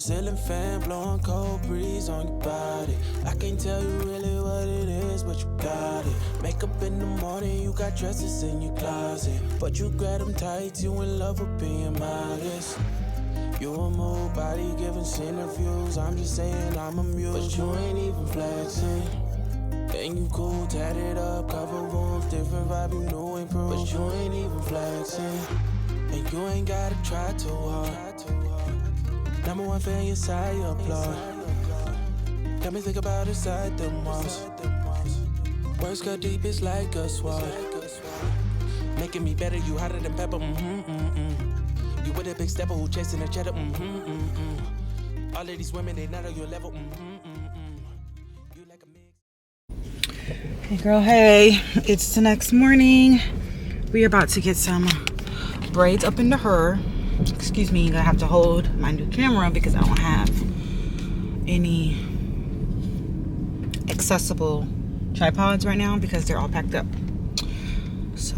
Ceiling fan blowing cold breeze on your body. I can't tell you really what it is, but you got it. Makeup in the morning, you got dresses in your closet, but you grab them tight, you in love with being modest. You a move body giving interviews. I'm just saying I'm amused, but you ain't even flexing. And you cool, tatted up, cover wounds, different vibe, you know improved, but you ain't even flexing. And you ain't gotta try too hard. Number one fan, your side, you applaud. Got me think about inside the walls. Words cut deep, it's like a sword. Making me better, you hotter than pepper, You with a big stepper who chasing a cheddar, All of these women, they not on your level, You like a mix. Hey girl, hey, it's the next morning. We are about to get some braids up into her. Excuse me, I have to hold my new camera because I don't have any accessible tripods right now because they're all packed up. So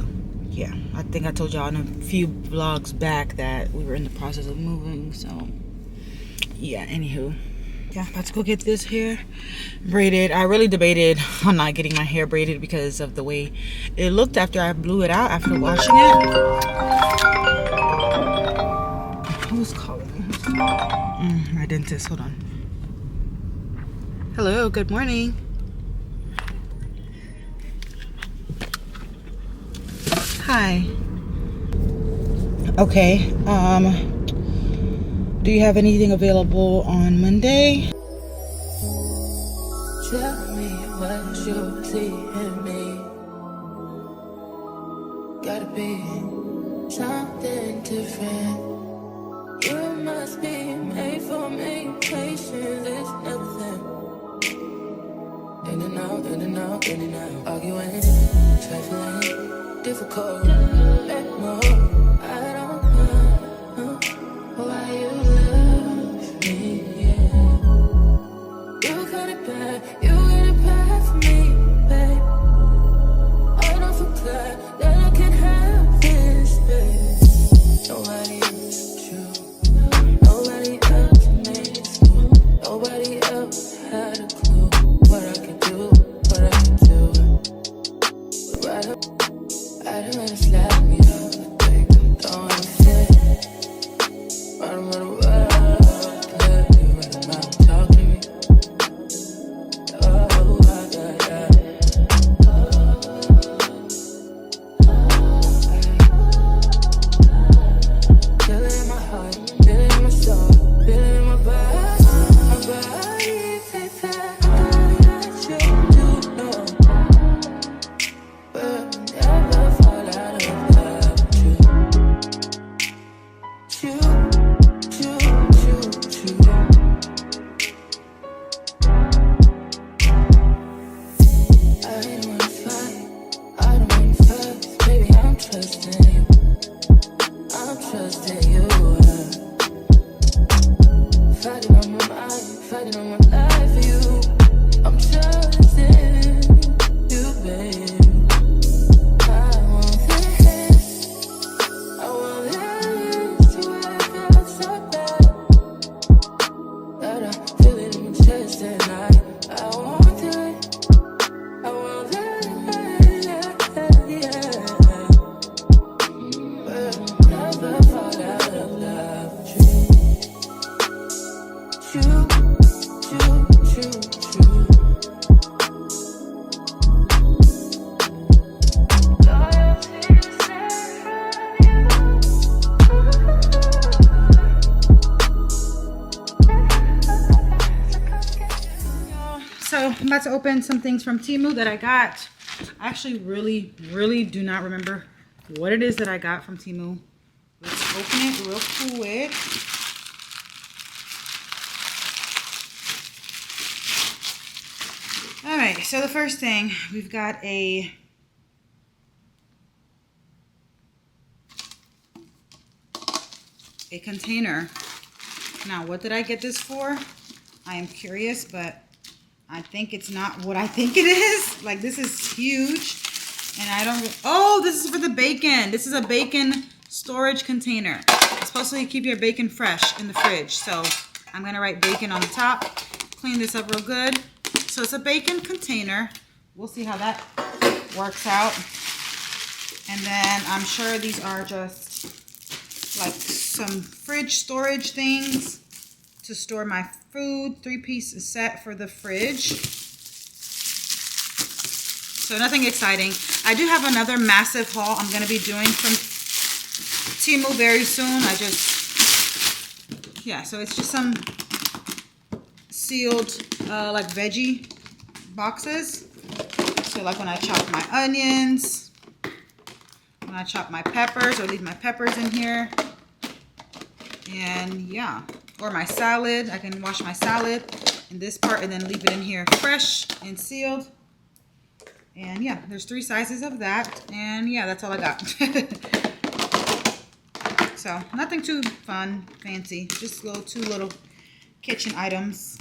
yeah, I think I told y'all in a few vlogs back that we were in the process of moving. So yeah, anywho, yeah, about to go get this hair braided. I really debated on not getting my hair braided because of the way it looked after I blew it out after washing it. Who's calling? My dentist, hold on. Hello, good morning. Hi. Okay, do you have anything available on Monday? Tell me what you see in me. Gotta be something different. You must be made for me. Patience is nothing. In and out, in and out, in and out. Arguing, trifling, difficult. Let more. I don't know why you love me. Yeah. You got it bad. You got it bad for me, babe. I don't forget that I can have this, babe. Nobody else true. Nobody else made it smooth. Nobody else had a clue what I could do, what I could do. But right up, I don't wanna slap me up. I don't wanna fit. Right around the world, let you right about talk to me. Oh, yeah. Feel it in my heart, feel it in my soul, feel it in my body, baby. I should know, but never fall out of love with you. I don't wanna fight, baby. I'm trusting you. I'm trusting you. Fighting on my mind, fighting on my life for you. I'm trusting you, babe. I want this. I want this to work out so bad that I feel it in my chest and I want it. I want it, yeah. But never fall out of love with you. So I'm about to open some things from Temu that I got. I actually really do not remember what it is that I got from Temu. Let's open it real quick. All right, so the first thing, we've got a container. Now, what did I get this for? I am curious, but I think it's not what I think it is. Like, this is huge, and I don't, oh, this is for the bacon. This is a bacon storage container. It's supposed to keep your bacon fresh in the fridge. So I'm gonna write bacon on the top. Clean this up real good. So it's a bacon container. We'll see how that works out. And then I'm sure these are just like some fridge storage things to store my food. 3-piece set for the fridge. So nothing exciting. I do have another massive haul I'm gonna be doing from Temu very soon. So it's just some sealed like veggie boxes. So like when I chop my onions, when I chop my peppers, or leave my peppers in here. And yeah, or my salad. I can wash my salad in this part and then leave it in here fresh and sealed. And yeah, there's 3 sizes of that. And yeah, that's all I got. So nothing too fun, fancy, just 2 little kitchen items.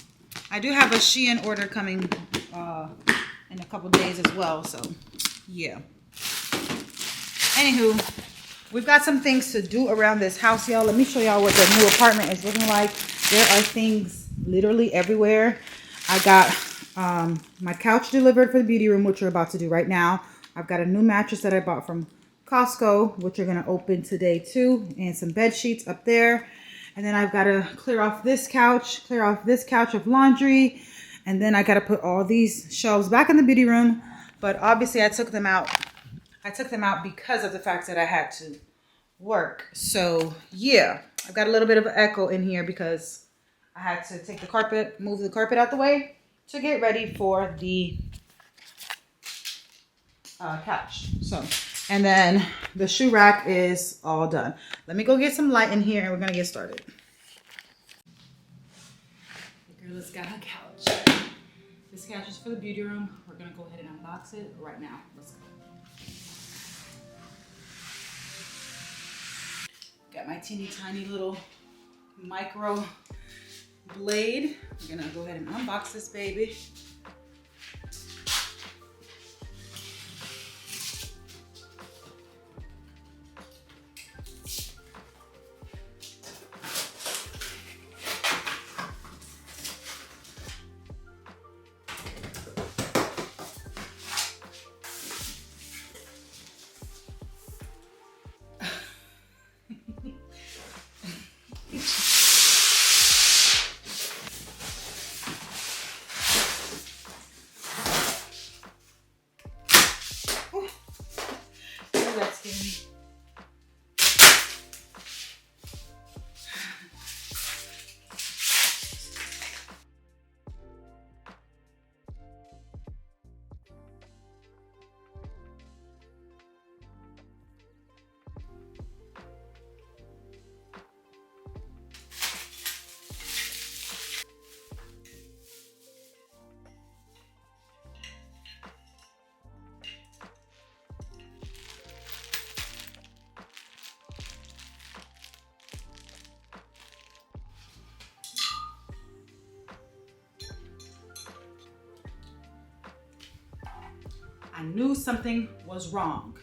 I do have a Shein order coming in a couple days as well, so yeah. Anywho, we've got some things to do around this house, y'all. Let me show y'all what the new apartment is looking like. There are things literally everywhere. I got my couch delivered for the beauty room, which we're about to do right now. I've got a new mattress that I bought from Costco, which we're gonna open today too, and some bed sheets up there. And then I've got to clear off this couch of laundry, and then I got to put all these shelves back in the beauty room. But obviously I took them out because of the fact that I had to work. So yeah, I've got a little bit of an echo in here because I had to move the carpet out the way to get ready for the couch. So, and then the shoe rack is all done. Let me go get some light in here and we're gonna get started. The girl has got her couch. This couch is for the beauty room. We're gonna go ahead and unbox it right now. Let's go. Got my teeny tiny little micro blade. We're gonna go ahead and unbox this baby. That's scary. I knew something was wrong.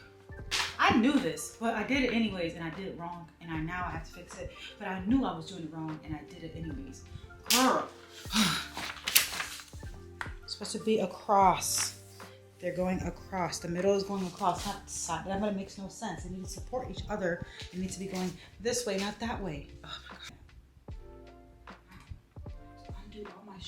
I knew this, but I did it anyways, and I did it wrong, and now I have to fix it. But I knew I was doing it wrong, and I did it anyways. Girl. It's supposed to be across. They're going across. The middle is going across, not the side. That makes no sense. They need to support each other. They need to be going this way, not that way. Oh my God. Undo all my